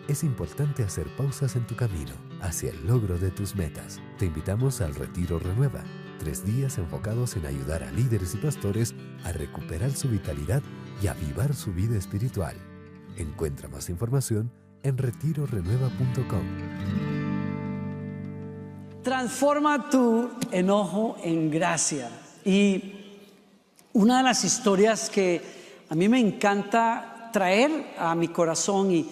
es importante hacer pausas en tu camino hacia el logro de tus metas. Te invitamos al Retiro Renueva, 3 días enfocados en ayudar a líderes y pastores a recuperar su vitalidad y avivar su vida espiritual. Encuentra más información en retirorenueva.com. Transforma tu enojo en gracia. Y una de las historias que a mí me encanta traer a mi corazón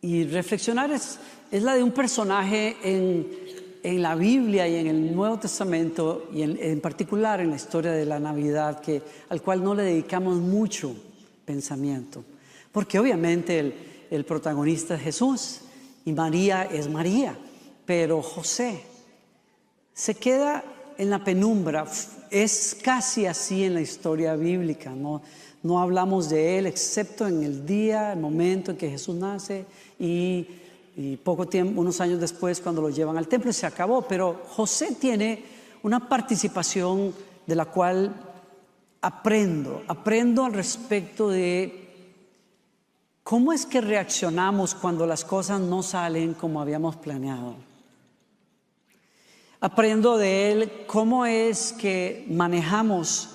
y reflexionar es la de un personaje en la Biblia y en el Nuevo Testamento, y en particular en la historia de la Navidad, al cual no le dedicamos mucho pensamiento, porque obviamente el protagonista es Jesús y María es María, pero José se queda en la penumbra. Es casi así en la historia bíblica, no hablamos de él excepto en el día, el momento en que Jesús nace y poco tiempo, unos años después, cuando lo llevan al templo, y se acabó. Pero José tiene una participación de la cual aprendo al respecto de cómo es que reaccionamos cuando las cosas no salen como habíamos planeado. Aprendo de él cómo es que manejamos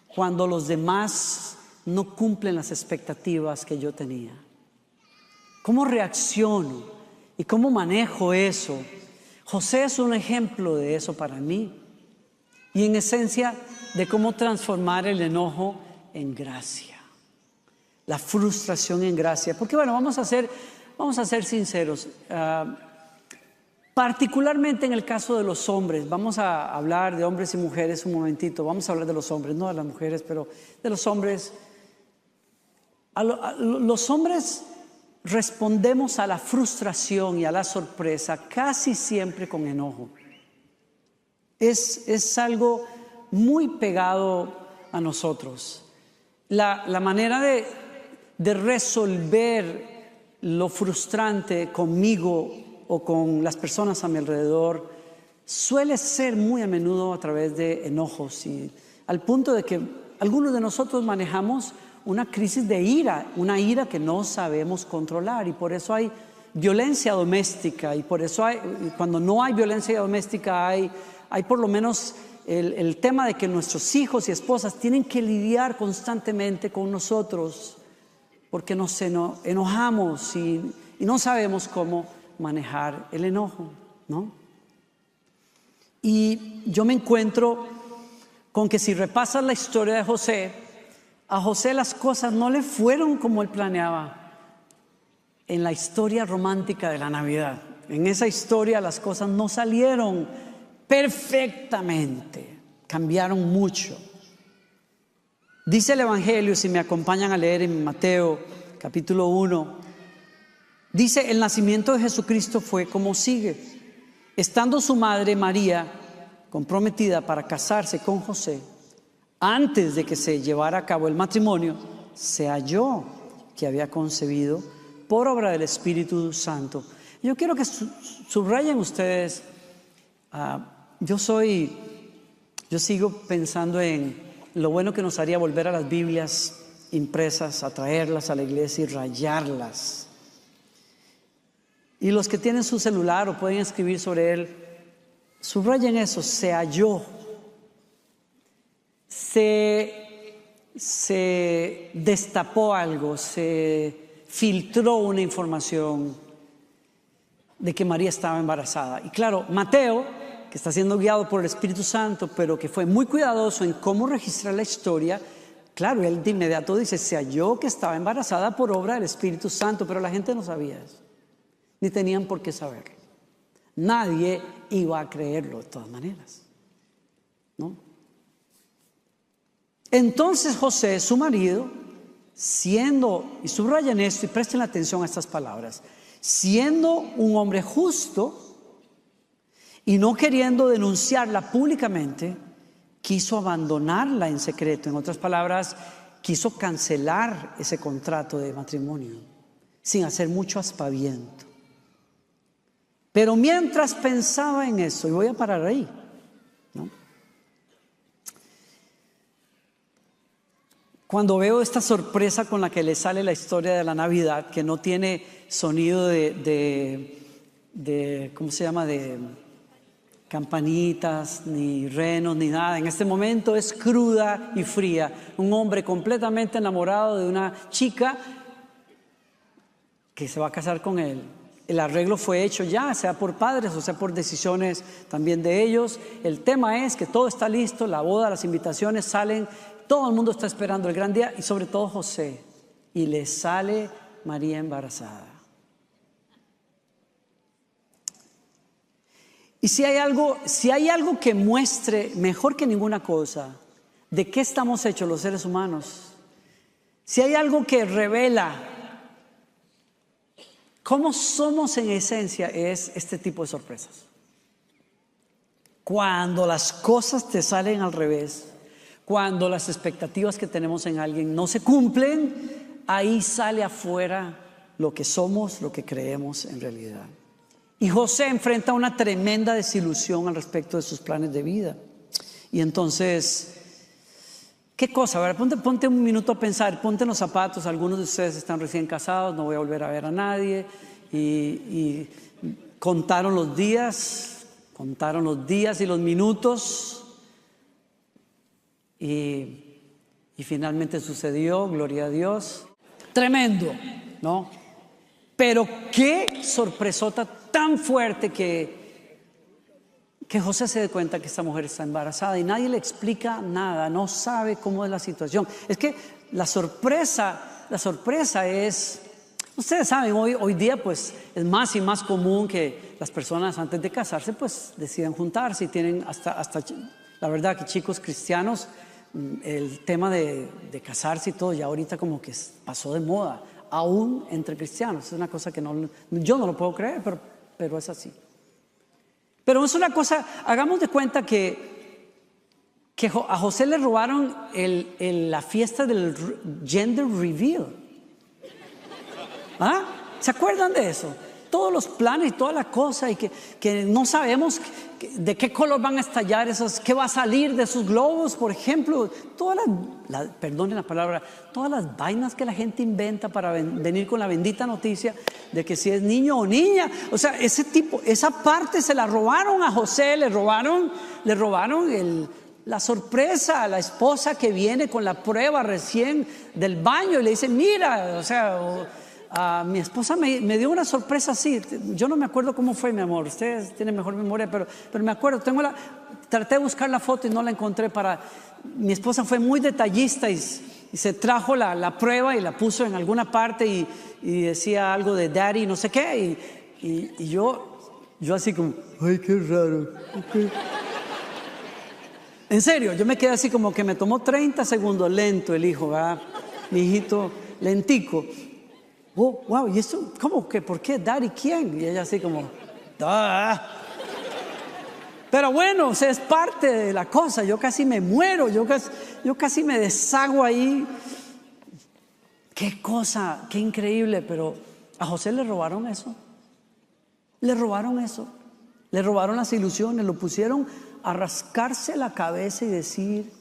cuando los demás no cumplen las expectativas que yo tenía. ¿Cómo reacciono y cómo manejo eso? José es un ejemplo de eso para mí. Y en esencia de cómo transformar el enojo en gracia. La frustración en gracia. Porque bueno, vamos a ser sinceros. Particularmente en el caso de los hombres, vamos a hablar de hombres y mujeres un momentito, vamos a hablar de los hombres, no de las mujeres, pero de los hombres. Los hombres respondemos a la frustración y a la sorpresa casi siempre con enojo. Es algo muy pegado a nosotros. La manera de resolver lo frustrante conmigo o con las personas a mi alrededor suele ser muy a menudo a través de enojos, y al punto de que algunos de nosotros manejamos una crisis de ira, una ira que no sabemos controlar, y por eso hay violencia doméstica, y por eso cuando no hay violencia doméstica hay por lo menos el tema de que nuestros hijos y esposas tienen que lidiar constantemente con nosotros porque nos enojamos y no sabemos cómo manejar el enojo, ¿no? Y yo me encuentro con que si repasas la historia de José, a José las cosas no le fueron como él planeaba en la historia romántica de la Navidad. En esa historia las cosas no salieron perfectamente, cambiaron mucho. Dice el Evangelio, si me acompañan a leer en Mateo capítulo 1, dice: el nacimiento de Jesucristo fue como sigue. Estando su madre María comprometida para casarse con José, antes de que se llevara a cabo el matrimonio, se halló que había concebido por obra del Espíritu Santo. Yo quiero que subrayen ustedes, yo sigo pensando en lo bueno que nos haría volver a las Biblias impresas, a traerlas a la iglesia y rayarlas. Y los que tienen su celular o pueden escribir sobre él, subrayen eso: se halló. Se destapó algo, se filtró una información de que María estaba embarazada. Y claro, Mateo, que está siendo guiado por el Espíritu Santo, pero que fue muy cuidadoso en cómo registrar la historia, claro, él de inmediato dice: se halló que estaba embarazada por obra del Espíritu Santo, pero la gente no sabía eso. Ni tenían por qué saberlo. Nadie iba a creerlo de todas maneras, ¿no? Entonces José, su marido, siendo, y subrayen esto y presten atención a estas palabras, siendo un hombre justo y no queriendo denunciarla públicamente, quiso abandonarla en secreto. En otras palabras, quiso cancelar ese contrato de matrimonio sin hacer mucho aspaviento. Pero mientras pensaba en eso, y voy a parar ahí, ¿no? Cuando veo esta sorpresa con la que le sale la historia de la Navidad, que no tiene sonido de ¿cómo se llama? De campanitas, ni renos, ni nada. En este momento es cruda y fría. Un hombre completamente enamorado de una chica que se va a casar con él. El arreglo fue hecho ya, sea por padres o sea por decisiones también de ellos. El tema es que todo está listo, la boda, las invitaciones salen, todo el mundo está esperando el gran día y sobre todo José. Y le sale María embarazada. Y si hay algo que muestre mejor que ninguna cosa de qué estamos hechos los seres humanos, si hay algo que revela cómo somos en esencia, es este tipo de sorpresas. Cuando las cosas te salen al revés, cuando las expectativas que tenemos en alguien no se cumplen, ahí sale afuera lo que somos, lo que creemos en realidad. Y José enfrenta una tremenda desilusión al respecto de sus planes de vida. Y entonces, ¿qué cosa? A ver, ponte un minuto a pensar, ponte en los zapatos. Algunos de ustedes están recién casados, no voy a volver a ver a nadie. Y contaron los días y los minutos. Y finalmente sucedió, gloria a Dios. Tremendo, ¿no? Pero qué sorpresota tan fuerte que José se dé cuenta que esta mujer está embarazada y nadie le explica nada, no sabe cómo es la situación. Es que la sorpresa es, ustedes saben, hoy día pues es más y más común que las personas antes de casarse pues deciden juntarse y tienen hasta la verdad que chicos cristianos, el tema de casarse y todo ya ahorita como que pasó de moda. Aún entre cristianos, es una cosa que yo no lo puedo creer, pero es así. Pero es una cosa, hagamos de cuenta que a José le robaron la fiesta del gender reveal. ¿Ah? ¿Se acuerdan de eso? Todos los planes y toda la cosa y que no sabemos de qué color van a estallar qué va a salir de esos globos, por ejemplo, perdonen la palabra, todas las vainas que la gente inventa para venir con la bendita noticia de que si es niño o niña, o sea, esa parte se la robaron a José, le robaron la sorpresa a la esposa que viene con la prueba recién del baño y le dice, mira, o sea, mi esposa me dio una sorpresa así. Yo no me acuerdo cómo fue, mi amor. Ustedes tienen mejor memoria, pero me acuerdo. Traté de buscar la foto y no la encontré. Mi esposa fue muy detallista y se trajo la prueba y la puso en alguna parte y decía algo de daddy, no sé qué. Y yo así como, ay, qué raro. Okay. En serio, yo me quedé así como que me tomó 30 segundos lento el hijo, ¿verdad? Mi hijito lentico. Oh, wow, ¿y esto? ¿Cómo que? ¿Por qué? ¿Daddy quién? Y ella así como, ¡ah! Pero bueno, o sea, es parte de la cosa. Yo casi me muero, yo casi me deshago ahí. Qué cosa, qué increíble. Pero a José le robaron eso. Le robaron eso. Le robaron las ilusiones, lo pusieron a rascarse la cabeza y decir,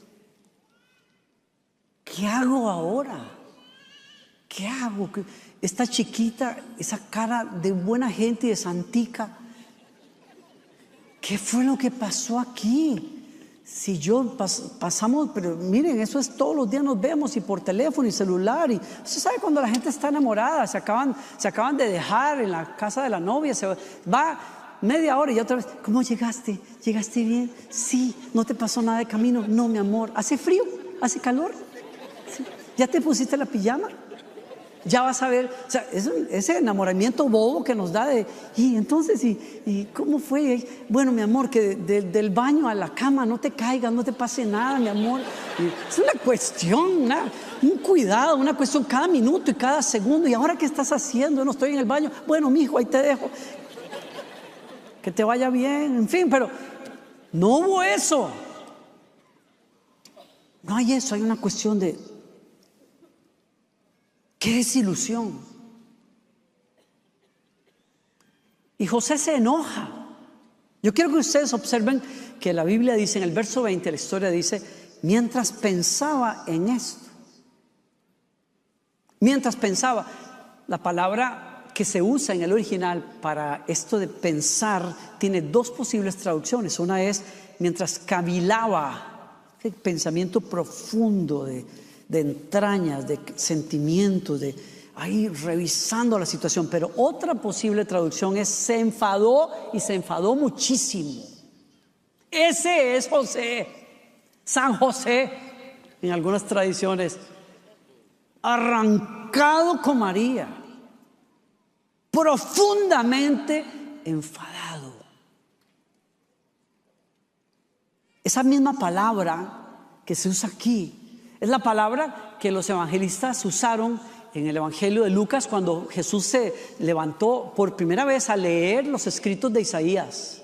¿qué hago ahora? ¿Qué hago? Esta chiquita, esa cara de buena gente y de santica, ¿qué fue lo que pasó aquí? Si yo pasamos, pero miren, eso es todos los días nos vemos y por teléfono y celular. Y usted sabe cuando la gente está enamorada, se acaban de dejar en la casa de la novia, se va media hora y otra vez, ¿cómo llegaste? ¿Llegaste bien? Sí, ¿no te pasó nada de camino? No, mi amor, ¿hace frío? ¿Hace calor? ¿Sí? ¿Ya te pusiste la pijama? Ya vas a ver, o sea, ese enamoramiento bobo que nos da y entonces, ¿y cómo fue? Bueno, mi amor, que del baño a la cama no te caigas, no te pase nada, mi amor. Es una cuestión, un cuidado, una cuestión cada minuto y cada segundo. ¿Y ahora qué estás haciendo? No estoy en el baño. Bueno, mijo, ahí te dejo. Que te vaya bien, en fin, pero no hubo eso. No hay eso, hay una cuestión de ¡qué desilusión! Y José se enoja. Yo quiero que ustedes observen que la Biblia dice, en el verso 20, la historia dice, mientras pensaba en esto, Mientras pensaba, la palabra que se usa en el original para esto de pensar tiene dos posibles traducciones. Una es mientras cavilaba, pensamiento profundo de entrañas, de sentimientos, de ahí revisando la situación. Pero otra posible traducción es se enfadó y se enfadó muchísimo. Ese es José, San José, en algunas tradiciones, arrancado con María, profundamente enfadado. Esa misma palabra que se usa aquí es la palabra que los evangelistas usaron en el Evangelio de Lucas cuando Jesús se levantó por primera vez a leer los escritos de Isaías,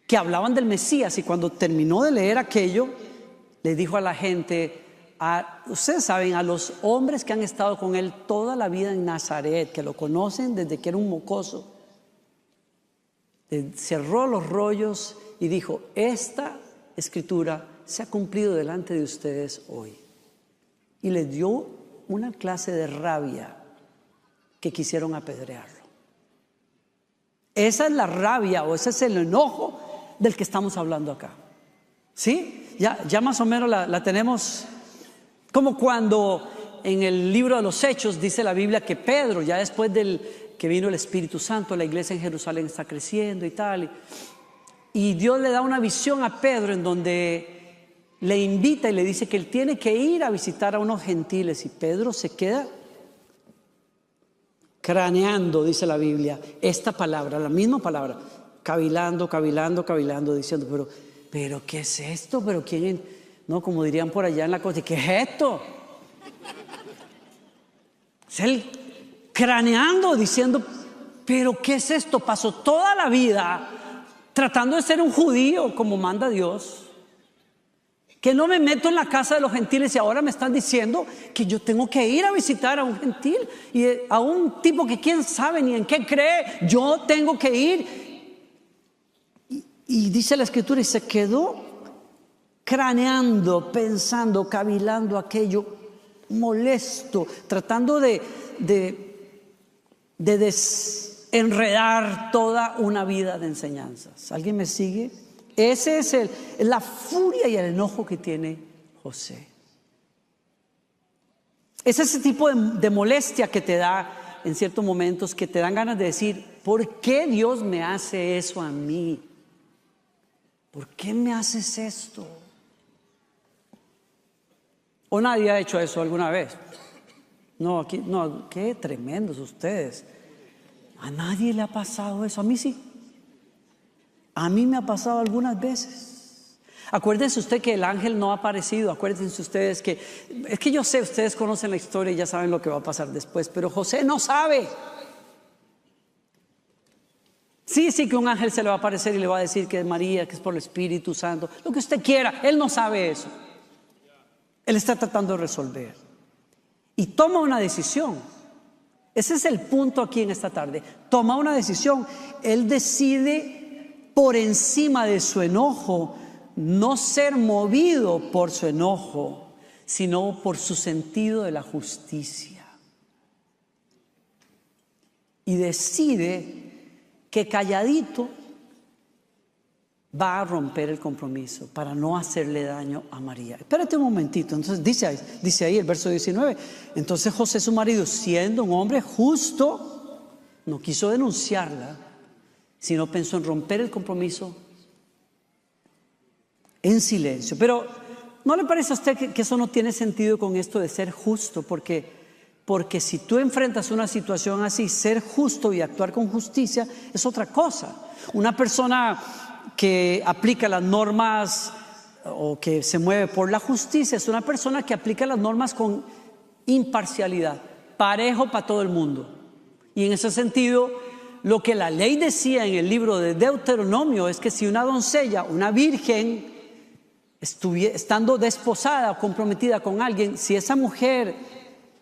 que hablaban del Mesías, y cuando terminó de leer aquello, le dijo a la gente, ustedes saben, a los hombres que han estado con él toda la vida en Nazaret, que lo conocen desde que era un mocoso, cerró los rollos y dijo, esta escritura se ha cumplido delante de ustedes hoy. Y les dio una clase de rabia que quisieron apedrearlo. Esa es la rabia, o ese es el enojo del que estamos hablando acá. ¿Sí? Ya más o menos la tenemos. Como cuando en el libro de los Hechos dice la Biblia que Pedro, ya después del que vino el Espíritu Santo, la iglesia en Jerusalén está creciendo y tal, y Dios le da una visión a Pedro en donde le invita y le dice que él tiene que ir a visitar a unos gentiles, y Pedro se queda craneando, dice la Biblia, esta palabra, la misma palabra, cavilando, diciendo, pero ¿qué es esto? ¿Pero quién? No, como dirían por allá en la costa, ¿qué es esto? Es él craneando, diciendo, ¿pero qué es esto? Pasó toda la vida tratando de ser un judío como manda Dios, que no me meto en la casa de los gentiles, y ahora me están diciendo que yo tengo que ir a visitar a un gentil y a un tipo que quién sabe ni en qué cree. Yo tengo que ir. Y dice la escritura, y se quedó craneando, pensando, cavilando aquello, molesto, tratando de desenredar toda una vida de enseñanzas. ¿Alguien me sigue? Ese es la furia y el enojo que tiene José. Es ese tipo de molestia que te da en ciertos momentos, que te dan ganas de decir, ¿por qué Dios me hace eso a mí? ¿Por qué me haces esto? ¿O nadie ha hecho eso alguna vez? No, aquí, no, qué tremendos ustedes. A nadie le ha pasado eso, a mí sí. A mí me ha pasado algunas veces. Acuérdense usted que el ángel no ha aparecido. Acuérdense ustedes que, es que yo sé, ustedes conocen la historia y ya saben lo que va a pasar después, pero José no sabe. Sí, que un ángel se le va a aparecer y le va a decir que es María, que es por el Espíritu Santo, lo que usted quiera. Él no sabe eso. Él está tratando de resolver y toma una decisión. Ese es el punto aquí en esta tarde. Toma una decisión. Él decide, por encima de su enojo, no ser movido por su enojo, sino por su sentido de la justicia. Y decide que calladito va a romper el compromiso para no hacerle daño a María. Espérate un momentito. Entonces dice ahí el verso 19, entonces José, su marido, siendo un hombre justo, no quiso denunciarla, sino pensó en romper el compromiso en silencio. Pero ¿no le parece a usted que eso no tiene sentido con esto de ser justo? Porque si tú enfrentas una situación así, ser justo y actuar con justicia es otra cosa. Una persona que aplica las normas o que se mueve por la justicia es una persona que aplica las normas con imparcialidad, parejo para todo el mundo. Y en ese sentido, lo que la ley decía en el libro de Deuteronomio es que si una doncella, una virgen, estando desposada o comprometida con alguien, si esa mujer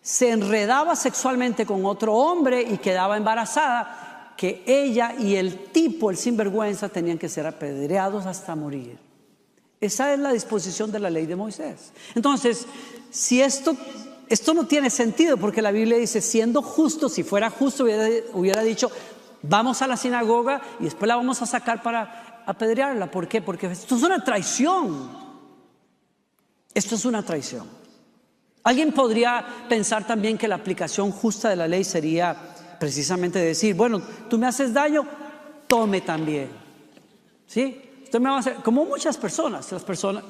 se enredaba sexualmente con otro hombre y quedaba embarazada, que ella y el tipo, el sinvergüenza, tenían que ser apedreados hasta morir. Esa es la disposición de la ley de Moisés. Entonces, si esto esto no tiene sentido porque la Biblia dice, siendo justo, si fuera justo hubiera dicho, vamos a la sinagoga y después la vamos a sacar para apedrearla. ¿Por qué? Porque esto es una traición. Esto es una traición. Alguien podría pensar también que la aplicación justa de la ley sería precisamente decir, bueno, tú me haces daño, tome también. ¿Sí? Usted me va a hacer, como muchas personas,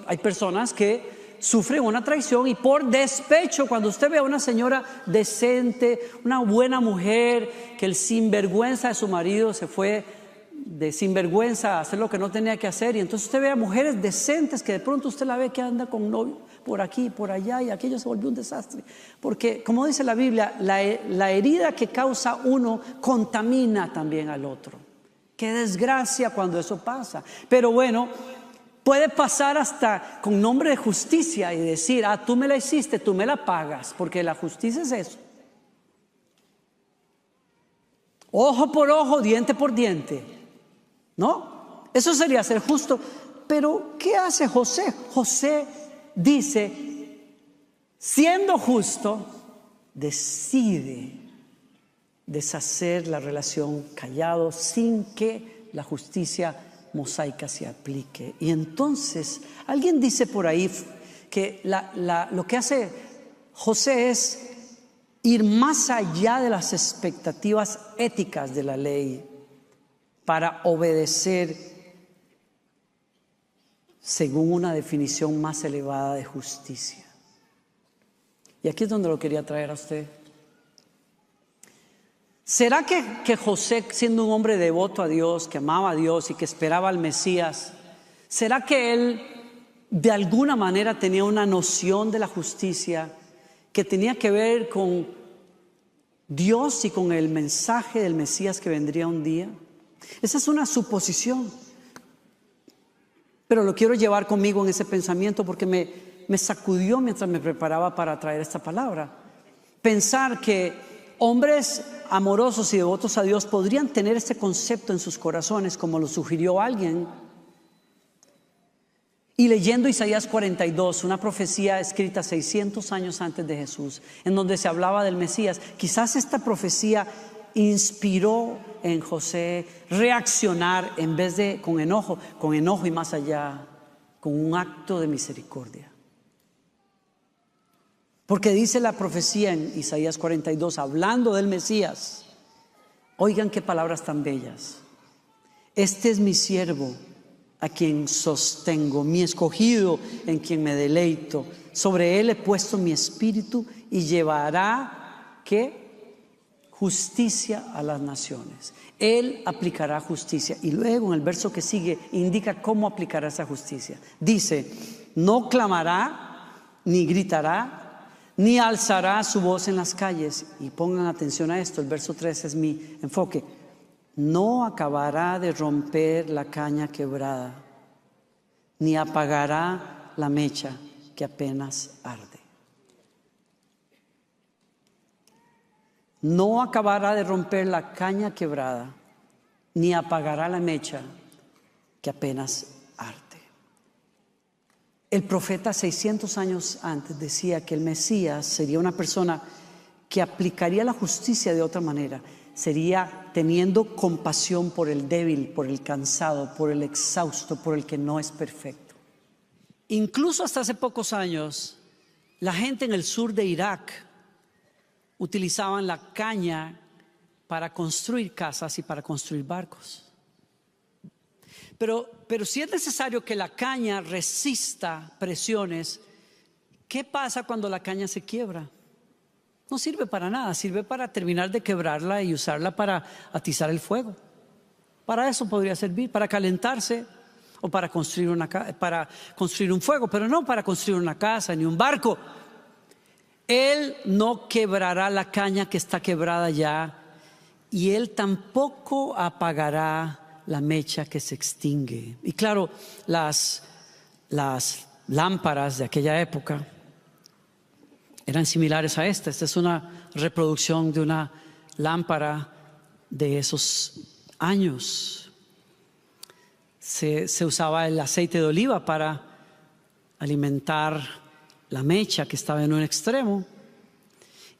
hay personas que sufren una traición y por despecho, cuando usted ve a una señora decente, una buena mujer, que el sinvergüenza de su marido se fue de sinvergüenza a hacer lo que no tenía que hacer, y entonces usted ve a mujeres decentes que de pronto usted la ve que anda con novio por aquí, por allá, y aquello se volvió un desastre, porque como dice la Biblia, la herida que causa uno contamina también al otro. Qué desgracia cuando eso pasa. Pero bueno, puede pasar hasta con nombre de justicia y decir, tú me la hiciste, tú me la pagas, porque la justicia es eso. Ojo por ojo, diente por diente, ¿no? Eso sería ser justo. Pero ¿qué hace José? José dice, siendo justo, decide deshacer la relación callado sin que la justicia mosaica se aplique. Y entonces alguien dice por ahí que lo que hace José es ir más allá de las expectativas éticas de la ley para obedecer según una definición más elevada de justicia. Y aquí es donde lo quería traer a usted. ¿Será que José, siendo un hombre devoto a Dios, que amaba a Dios y que esperaba al Mesías, será que él de alguna manera tenía una noción de la justicia que tenía que ver con Dios y con el mensaje del Mesías que vendría un día? Esa es una suposición, pero lo quiero llevar conmigo en ese pensamiento porque me sacudió mientras me preparaba para traer esta palabra. Pensar que hombres amorosos y devotos a Dios podrían tener este concepto en sus corazones, como lo sugirió alguien. Y leyendo Isaías 42, una profecía escrita 600 años antes de Jesús, en donde se hablaba del Mesías, quizás esta profecía inspiró en José reaccionar en vez de con enojo y más allá, con un acto de misericordia. Porque dice la profecía en Isaías 42, hablando del Mesías, oigan qué palabras tan bellas. Este es mi siervo, a quien sostengo, mi escogido, en quien me deleito. Sobre él he puesto mi espíritu y llevará, ¿qué? Justicia a las naciones. Él aplicará justicia. Y luego en el verso que sigue indica cómo aplicará esa justicia. Dice, no clamará, ni gritará, ni alzará su voz en las calles. Y pongan atención a esto, el verso 3 es mi enfoque. No acabará de romper la caña quebrada, ni apagará la mecha que apenas arde. No acabará de romper la caña quebrada, ni apagará la mecha que apenas arde. El profeta 600 años antes decía que el Mesías sería una persona que aplicaría la justicia de otra manera. Sería teniendo compasión por el débil, por el cansado, por el exhausto, por el que no es perfecto. Incluso hasta hace pocos años, la gente en el sur de Irak utilizaban la caña para construir casas y para construir barcos. Pero si es necesario que la caña resista presiones, ¿qué pasa cuando la caña se quiebra? No sirve para nada, sirve para terminar de quebrarla y usarla para atizar el fuego. Para eso podría servir, para calentarse o para construir un fuego, pero no para construir una casa ni un barco. Él no quebrará la caña que está quebrada ya, y Él tampoco apagará la mecha que se extingue. Y claro, las lámparas de aquella época eran similares a esta. Esta es una reproducción de una lámpara de esos años. Se usaba el aceite de oliva para alimentar la mecha que estaba en un extremo,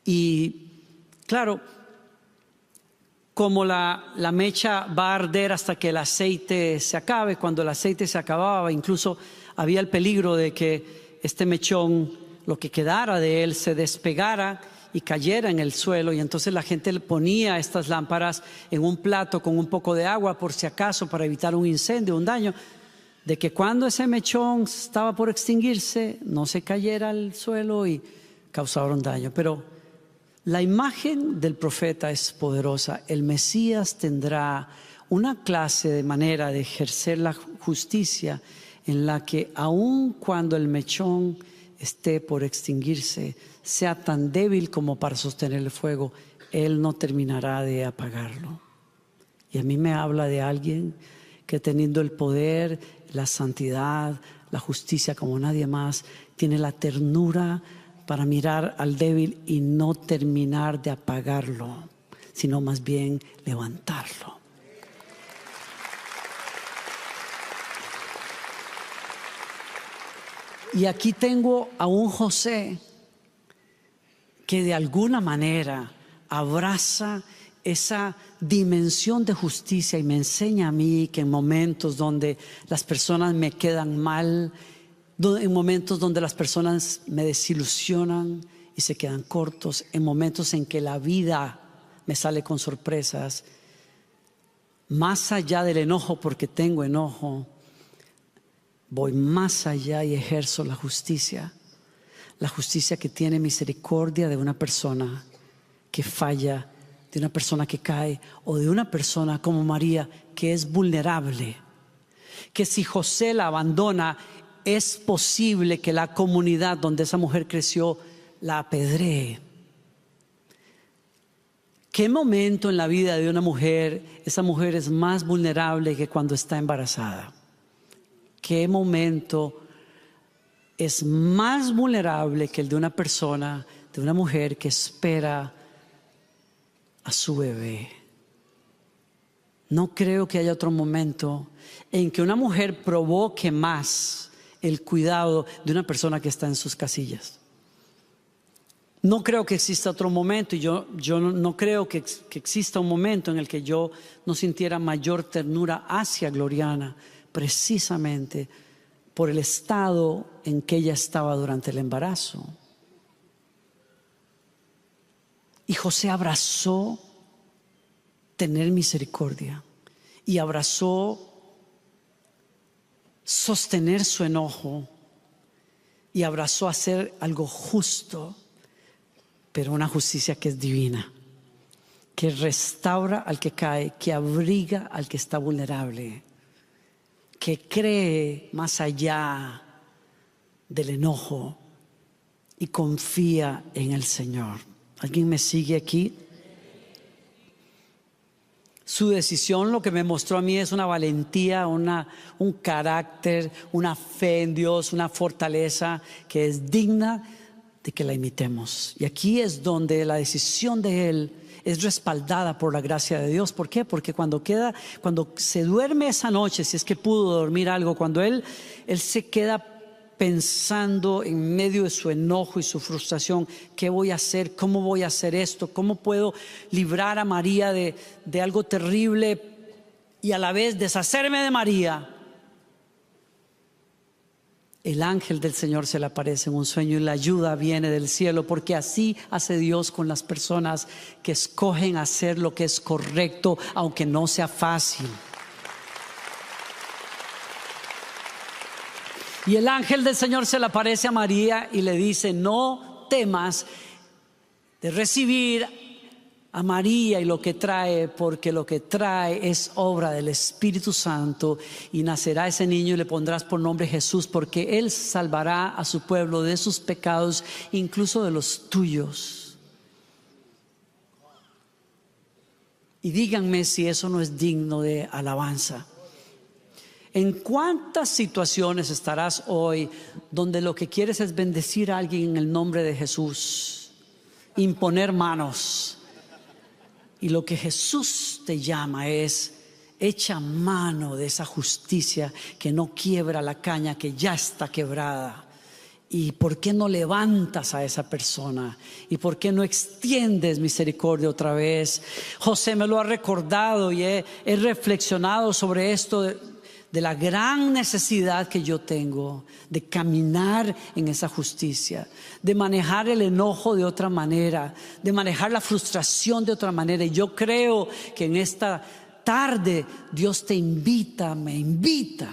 Y claro, como la mecha va a arder hasta que el aceite se acabe, cuando el aceite se acababa, incluso había el peligro de que este mechón, lo que quedara de él, se despegara y cayera en el suelo, y entonces la gente le ponía estas lámparas en un plato con un poco de agua por si acaso, para evitar un incendio, un daño, de que cuando ese mechón estaba por extinguirse no se cayera al suelo y causara un daño. Pero la imagen del profeta es poderosa. El Mesías tendrá una clase de manera de ejercer la justicia en la que aun cuando el mechón esté por extinguirse, sea tan débil como para sostener el fuego, Él no terminará de apagarlo. Y a mí me habla de alguien que, teniendo el poder, la santidad, la justicia como nadie más, tiene la ternura para mirar al débil y no terminar de apagarlo, sino más bien levantarlo. Y aquí tengo a un José que de alguna manera abraza esa dimensión de justicia y me enseña a mí que en momentos donde las personas me quedan mal, en momentos donde las personas me desilusionan y se quedan cortos, en momentos en que la vida me sale con sorpresas, más allá del enojo, porque tengo enojo, voy más allá y ejerzo la justicia que tiene misericordia de una persona que falla, de una persona que cae, o de una persona como María que es vulnerable, que si José la abandona, es posible que la comunidad donde esa mujer creció la apedree. ¿Qué momento en la vida de una mujer esa mujer es más vulnerable que cuando está embarazada? ¿Qué momento es más vulnerable que el de una persona, de una mujer que espera a su bebé? No creo que haya otro momento en que una mujer provoque más el cuidado de una persona que está en sus casillas. No creo que exista otro momento, y yo no creo que exista un momento en el que yo no sintiera mayor ternura hacia Gloriana, precisamente por el estado en que ella estaba durante el embarazo. Y José abrazó tener misericordia y abrazó sostener su enojo y abrazó hacer algo justo, pero una justicia que es divina, que restaura al que cae, que abriga al que está vulnerable, que cree más allá del enojo y confía en el Señor. ¿Alguien me sigue aquí? Su decisión lo que me mostró a mí es una valentía, un carácter, una fe en Dios, una fortaleza que es digna de que la imitemos. Y aquí es donde la decisión de él es respaldada por la gracia de Dios. ¿Por qué? Porque cuando se duerme esa noche, si es que pudo dormir algo, cuando él se queda pensando en medio de su enojo y su frustración, ¿qué voy a hacer? ¿Cómo voy a hacer esto? ¿Cómo puedo librar a María de algo terrible y a la vez deshacerme de María? El ángel del Señor se le aparece en un sueño y la ayuda viene del cielo, porque así hace Dios con las personas que escogen hacer lo que es correcto, aunque no sea fácil. Y el ángel del Señor se le aparece a María y le dice: no temas de recibir a María y lo que trae, porque lo que trae es obra del Espíritu Santo, y nacerá ese niño y le pondrás por nombre Jesús, porque él salvará a su pueblo de sus pecados, incluso de los tuyos. Y díganme si eso no es digno de alabanza. ¿En cuántas situaciones estarás hoy donde lo que quieres es bendecir a alguien en el nombre de Jesús, imponer manos? Y lo que Jesús te llama es: echa mano de esa justicia que no quiebra la caña, que ya está quebrada, ¿Y por qué no levantas a esa persona? ¿Y por qué no extiendes misericordia otra vez? José me lo ha recordado y he reflexionado sobre esto de la gran necesidad que yo tengo de caminar en esa justicia, de manejar el enojo de otra manera, de manejar la frustración de otra manera. Y yo creo que en esta tarde Dios te invita, me invita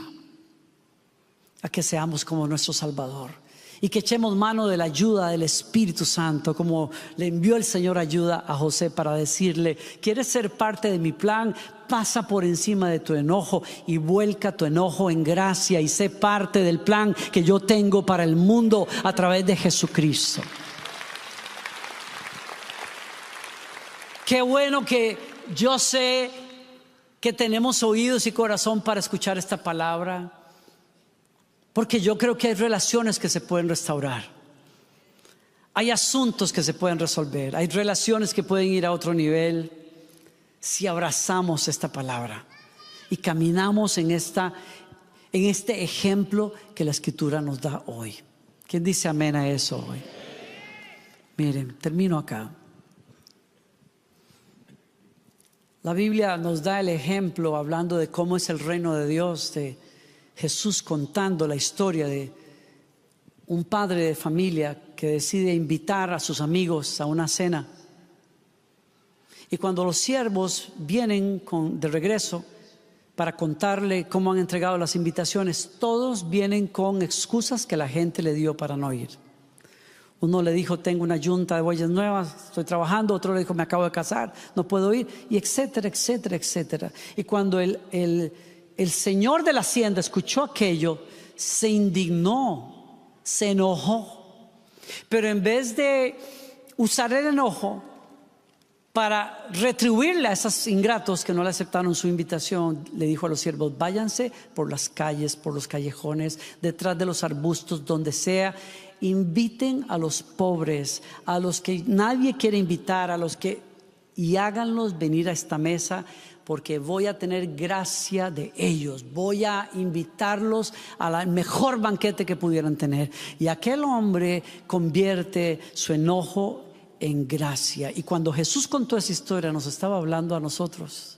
a que seamos como nuestro Salvador y que echemos mano de la ayuda del Espíritu Santo, como le envió el Señor ayuda a José para decirle: ¿quieres ser parte de mi plan? Pasa por encima de tu enojo y vuelca tu enojo en gracia y sé parte del plan que yo tengo para el mundo a través de Jesucristo. Qué bueno que yo sé que tenemos oídos y corazón para escuchar esta palabra, porque yo creo que hay relaciones que se pueden restaurar, hay asuntos que se pueden resolver, hay relaciones que pueden ir a otro nivel si abrazamos esta palabra y caminamos en este ejemplo que la Escritura nos da hoy. ¿Quién dice amén a eso hoy? Miren, termino acá. La Biblia nos da el ejemplo, hablando de cómo es el reino de Dios, de Jesús contando la historia de un padre de familia que decide invitar a sus amigos a una cena. Y cuando los siervos vienen de regreso para contarle cómo han entregado las invitaciones, todos vienen con excusas que la gente le dio para no ir. Uno le dijo: tengo una yunta de bueyes nuevas, estoy trabajando. Otro le dijo: me acabo de casar, no puedo ir, y etcétera, etcétera, etcétera. Y cuando el señor de la hacienda escuchó aquello, se indignó, se enojó. Pero en vez de usar el enojo para retribuirle a esos ingratos que no le aceptaron su invitación, le dijo a los siervos: váyanse por las calles, por los callejones, detrás de los arbustos, donde sea. Inviten a los pobres, a los que nadie quiere invitar, y háganlos venir a esta mesa, porque voy a tener gracia de ellos. Voy a invitarlos al mejor banquete que pudieran tener. Y aquel hombre convierte su enojo en gracia. Y cuando Jesús contó esa historia, nos estaba hablando a nosotros.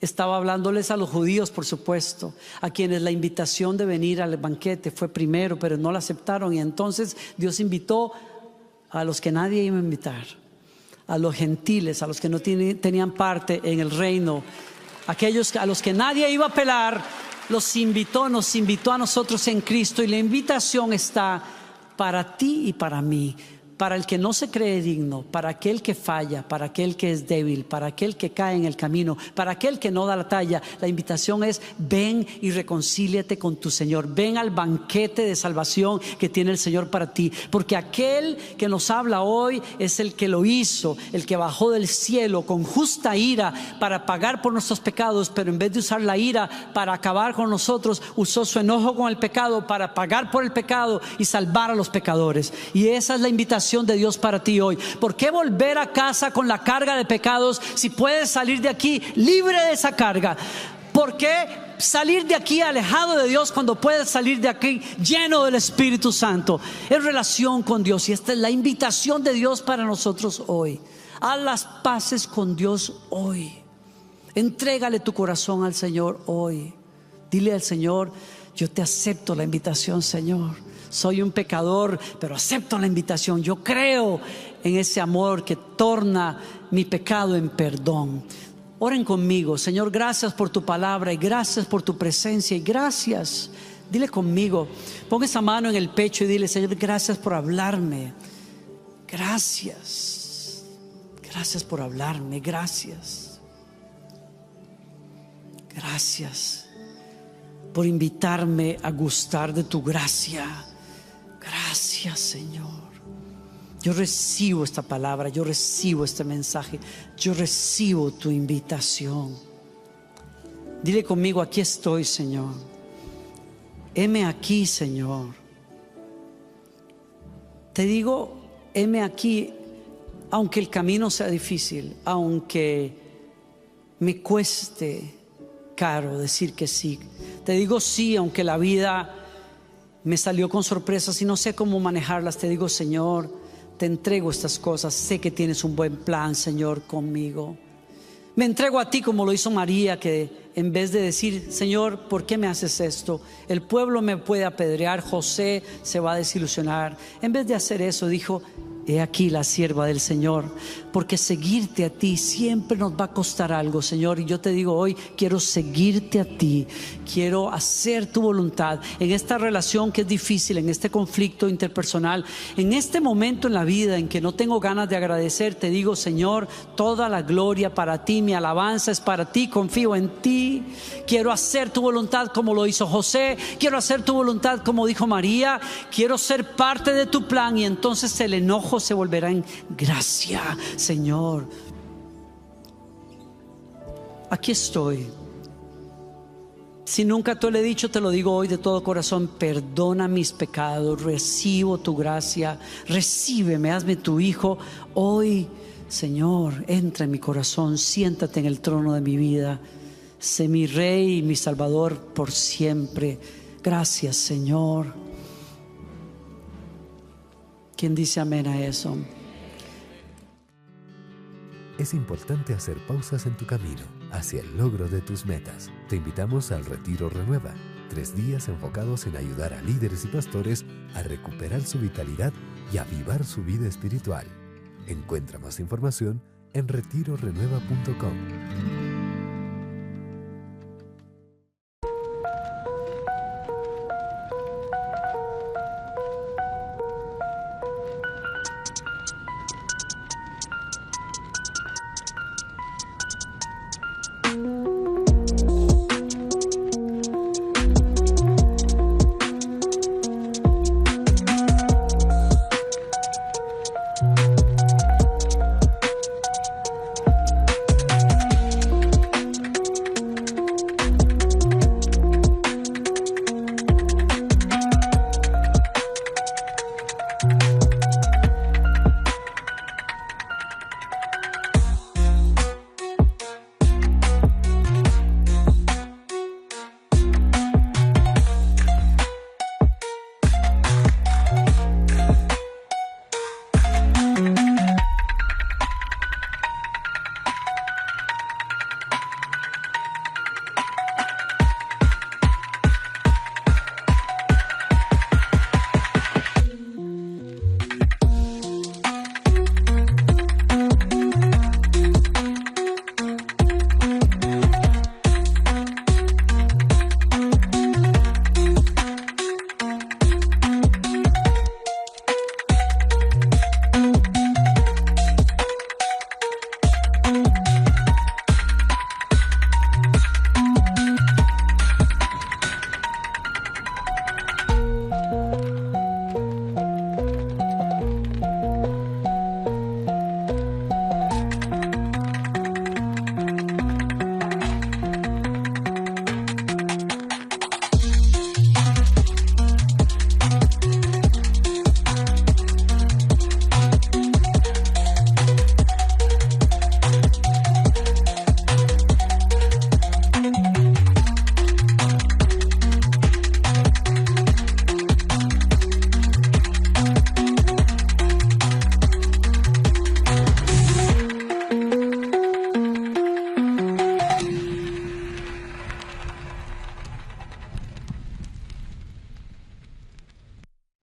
Estaba hablándoles a los judíos, por supuesto, a quienes la invitación de venir al banquete fue primero, pero no la aceptaron. Y entonces Dios invitó a los que nadie iba a invitar, a los gentiles, a los que no tenían parte en el reino, aquellos a los que nadie iba a apelar. Nos invitó a nosotros en Cristo. Y la invitación está para ti y para mí, para el que no se cree digno, para aquel que falla, para aquel que es débil, para aquel que cae en el camino, para aquel que no da la talla. La invitación es: ven y reconcíliate con tu Señor. Ven al banquete de salvación que tiene el Señor para ti, porque aquel que nos habla hoy es el que lo hizo, el que bajó del cielo con justa ira para pagar por nuestros pecados, pero en vez de usar la ira para acabar con nosotros, usó su enojo con el pecado para pagar por el pecado y salvar a los pecadores. Y esa es la invitación de Dios para ti hoy. ¿Por qué volver a casa con la carga de pecados si puedes salir de aquí libre de esa carga? ¿Por qué salir de aquí alejado de Dios cuando puedes salir de aquí lleno del Espíritu Santo, en relación con Dios? Y esta es la invitación de Dios para nosotros hoy. Haz las paces con Dios hoy. Entrégale tu corazón al Señor hoy. Dile al Señor: yo te acepto la invitación, Señor. Soy un pecador, pero acepto la invitación. Yo creo en ese amor que torna mi pecado en perdón. Oren conmigo. Señor, gracias por tu palabra y gracias por tu presencia y gracias. Dile conmigo, pon esa mano en el pecho y dile: Señor, gracias por hablarme. Gracias. Gracias por hablarme. Gracias. Gracias por invitarme a gustar de tu gracia. Gracias, Señor. Yo recibo esta palabra, yo recibo este mensaje, yo recibo tu invitación. Dile conmigo: aquí estoy, Señor. Heme aquí, Señor. Te digo, heme aquí, aunque el camino sea difícil, aunque me cueste caro decir que sí. Te digo sí, aunque la vida me salió con sorpresas y no sé cómo manejarlas. Te digo, Señor, te entrego estas cosas. Sé que tienes un buen plan, Señor, conmigo. Me entrego a ti como lo hizo María, que en vez de decir, Señor, ¿por qué me haces esto? El pueblo me puede apedrear, José se va a desilusionar. En vez de hacer eso, dijo, he aquí la sierva del Señor, porque seguirte a ti siempre nos va a costar algo, Señor. Y yo te digo hoy, quiero seguirte a ti, quiero hacer tu voluntad en esta relación que es difícil, en este conflicto interpersonal, en este momento en la vida en que no tengo ganas de agradecer. Te digo, Señor, toda la gloria para ti, mi alabanza es para ti, confío en ti. Quiero hacer tu voluntad como lo hizo José, quiero hacer tu voluntad como dijo María, quiero ser parte de tu plan. Y entonces el enojo se volverá en gracia. Señor, aquí estoy. Si nunca te lo he dicho, te lo digo hoy de todo corazón. Perdona mis pecados, recibo tu gracia, recíbeme, hazme tu hijo. Hoy, Señor, entra en mi corazón, siéntate en el trono de mi vida. Sé mi Rey y mi Salvador por siempre. Gracias, Señor. ¿Quién dice amén a eso? Es importante hacer pausas en tu camino hacia el logro de tus metas. Te invitamos al Retiro Renueva, 3 días enfocados en ayudar a líderes y pastores a recuperar su vitalidad y avivar su vida espiritual. Encuentra más información en retirorenueva.com.